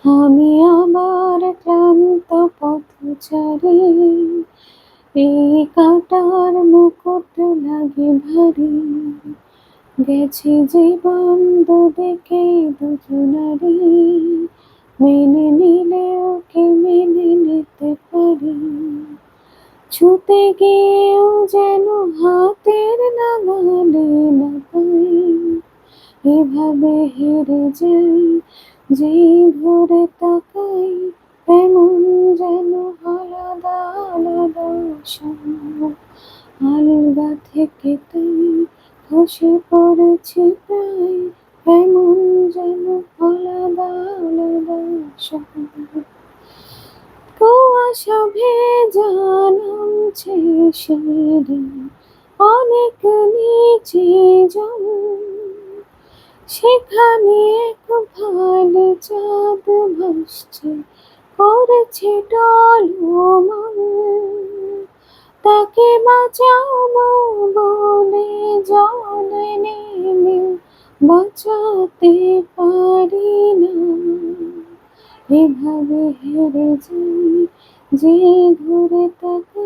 আমি আমার ক্লান্ত পথচারী, এই কাঁটার মুকুট লাগে ভারী। গেছে জীবন দুদিকে দুজনারই, মেনে নিলেও কি মেনে নিতে পারি? ছুতে গিয়েও যেন হাতের নাগালে না পাই, এভাবে হেরে যাই। যেই ঘুরে তাকাই, এমন যেন আলাদা আলাদা সব। আলগা থেকে তাই খসে পড়েছি প্রায়, এমন যেন আলাদা আলাদা সব। কুয়াশা ভেজা নামছে সিঁড়ি, অনেক নিচে জল। সেখানে এক ভালো চাঁদ ভাসছে, করেছে টলমল। তাকে বাঁচাবো বলে জলে নেমে বাঁচাতে পারি না। এভাবে হেরে যাই, যে ঘুরে তাকাই।